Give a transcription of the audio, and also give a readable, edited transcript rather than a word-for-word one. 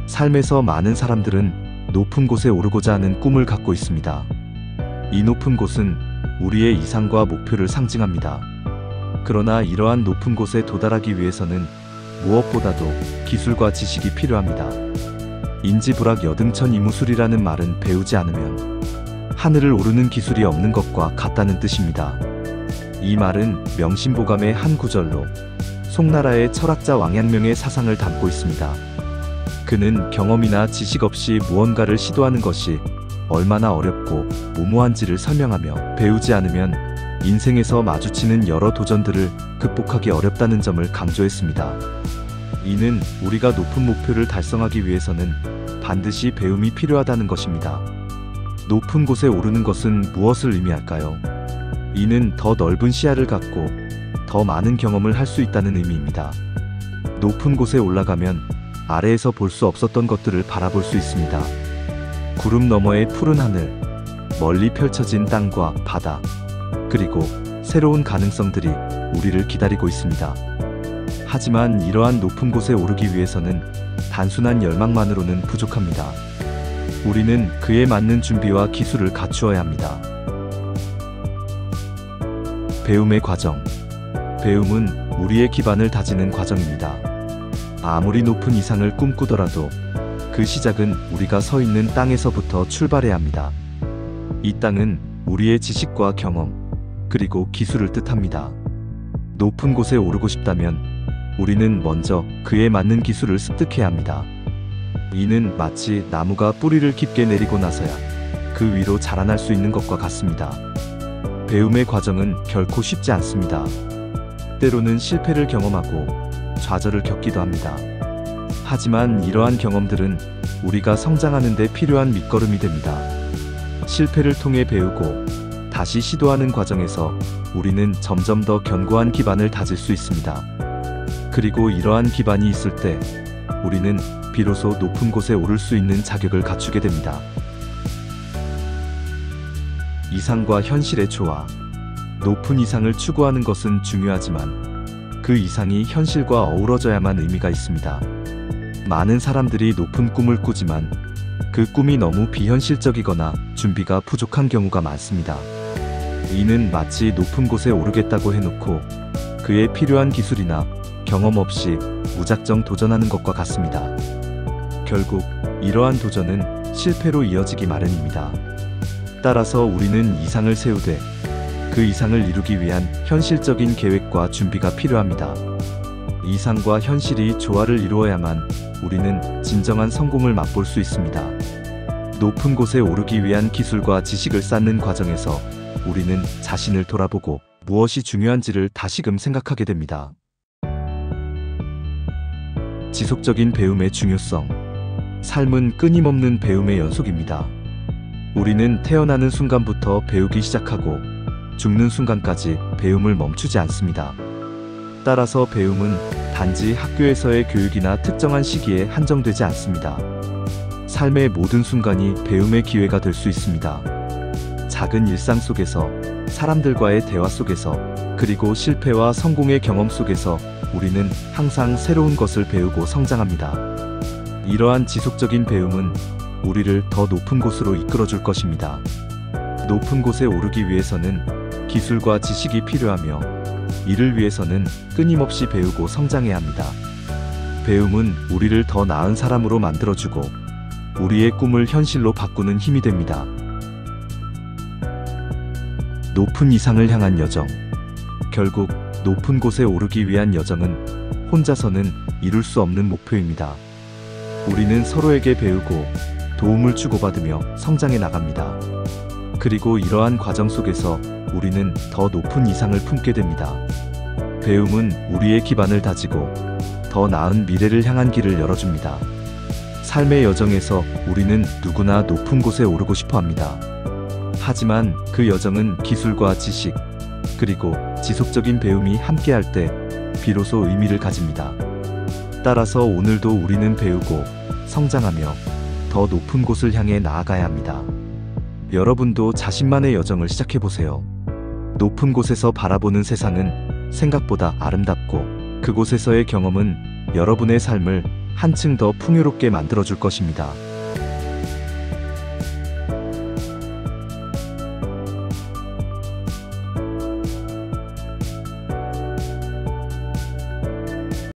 삶에서 많은 사람들은 높은 곳에 오르고자 하는 꿈을 갖고 있습니다. 이 높은 곳은 우리의 이상과 목표를 상징합니다. 그러나 이러한 높은 곳에 도달하기 위해서는 무엇보다도 기술과 지식이 필요합니다. 인지불학 여등천이무술이라는 말은 배우지 않으면 하늘을 오르는 기술이 없는 것과 같다는 뜻입니다. 이 말은 명심보감의 한 구절로 송나라의 철학자 왕양명의 사상을 담고 있습니다. 그는 경험이나 지식 없이 무언가를 시도하는 것이 얼마나 어렵고 무모한지를 설명하며 배우지 않으면 인생에서 마주치는 여러 도전들을 극복하기 어렵다는 점을 강조했습니다. 이는 우리가 높은 목표를 달성하기 위해서는 반드시 배움이 필요하다는 것입니다. 높은 곳에 오르는 것은 무엇을 의미할까요? 이는 더 넓은 시야를 갖고 더 많은 경험을 할 수 있다는 의미입니다. 높은 곳에 올라가면 아래에서 볼 수 없었던 것들을 바라볼 수 있습니다. 구름 너머의 푸른 하늘, 멀리 펼쳐진 땅과 바다, 그리고 새로운 가능성들이 우리를 기다리고 있습니다. 하지만 이러한 높은 곳에 오르기 위해서는 단순한 열망만으로는 부족합니다. 우리는 그에 맞는 준비와 기술을 갖추어야 합니다. 배움의 과정. 배움은 우리의 기반을 다지는 과정입니다. 아무리 높은 이상을 꿈꾸더라도 그 시작은 우리가 서 있는 땅에서부터 출발해야 합니다. 이 땅은 우리의 지식과 경험, 그리고 기술을 뜻합니다. 높은 곳에 오르고 싶다면 우리는 먼저 그에 맞는 기술을 습득해야 합니다. 이는 마치 나무가 뿌리를 깊게 내리고 나서야 그 위로 자라날 수 있는 것과 같습니다. 배움의 과정은 결코 쉽지 않습니다. 때로는 실패를 경험하고 좌절을 겪기도 합니다. 하지만 이러한 경험들은 우리가 성장하는 데 필요한 밑거름이 됩니다. 실패를 통해 배우고 다시 시도하는 과정에서 우리는 점점 더 견고한 기반을 다질 수 있습니다. 그리고 이러한 기반이 있을 때 우리는 비로소 높은 곳에 오를 수 있는 자격을 갖추게 됩니다. 이상과 현실의 조화. 높은 이상을 추구하는 것은 중요하지만 그 이상이 현실과 어우러져야만 의미가 있습니다. 많은 사람들이 높은 꿈을 꾸지만 그 꿈이 너무 비현실적이거나 준비가 부족한 경우가 많습니다. 이는 마치 높은 곳에 오르겠다고 해놓고 그에 필요한 기술이나 경험 없이 무작정 도전하는 것과 같습니다. 결국 이러한 도전은 실패로 이어지기 마련입니다. 따라서 우리는 이상을 세우되 그 이상을 이루기 위한 현실적인 계획과 준비가 필요합니다. 이상과 현실이 조화를 이루어야만 우리는 진정한 성공을 맛볼 수 있습니다. 높은 곳에 오르기 위한 기술과 지식을 쌓는 과정에서 우리는 자신을 돌아보고 무엇이 중요한지를 다시금 생각하게 됩니다. 지속적인 배움의 중요성. 삶은 끊임없는 배움의 연속입니다. 우리는 태어나는 순간부터 배우기 시작하고 죽는 순간까지 배움을 멈추지 않습니다. 따라서 배움은 단지 학교에서의 교육이나 특정한 시기에 한정되지 않습니다. 삶의 모든 순간이 배움의 기회가 될 수 있습니다. 작은 일상 속에서, 사람들과의 대화 속에서, 그리고 실패와 성공의 경험 속에서 우리는 항상 새로운 것을 배우고 성장합니다. 이러한 지속적인 배움은 우리를 더 높은 곳으로 이끌어줄 것입니다. 높은 곳에 오르기 위해서는 기술과 지식이 필요하며 이를 위해서는 끊임없이 배우고 성장해야 합니다. 배움은 우리를 더 나은 사람으로 만들어주고 우리의 꿈을 현실로 바꾸는 힘이 됩니다. 높은 이상을 향한 여정. 결국 높은 곳에 오르기 위한 여정은 혼자서는 이룰 수 없는 목표입니다. 우리는 서로에게 배우고 도움을 주고받으며 성장해 나갑니다. 그리고 이러한 과정 속에서 우리는 더 높은 이상을 품게 됩니다. 배움은 우리의 기반을 다지고 더 나은 미래를 향한 길을 열어줍니다. 삶의 여정에서 우리는 누구나 높은 곳에 오르고 싶어 합니다. 하지만 그 여정은 기술과 지식, 그리고 지속적인 배움이 함께할 때 비로소 의미를 가집니다. 따라서 오늘도 우리는 배우고 성장하며 더 높은 곳을 향해 나아가야 합니다. 여러분도 자신만의 여정을 시작해보세요. 높은 곳에서 바라보는 세상은 생각보다 아름답고 그곳에서의 경험은 여러분의 삶을 한층 더 풍요롭게 만들어줄 것입니다.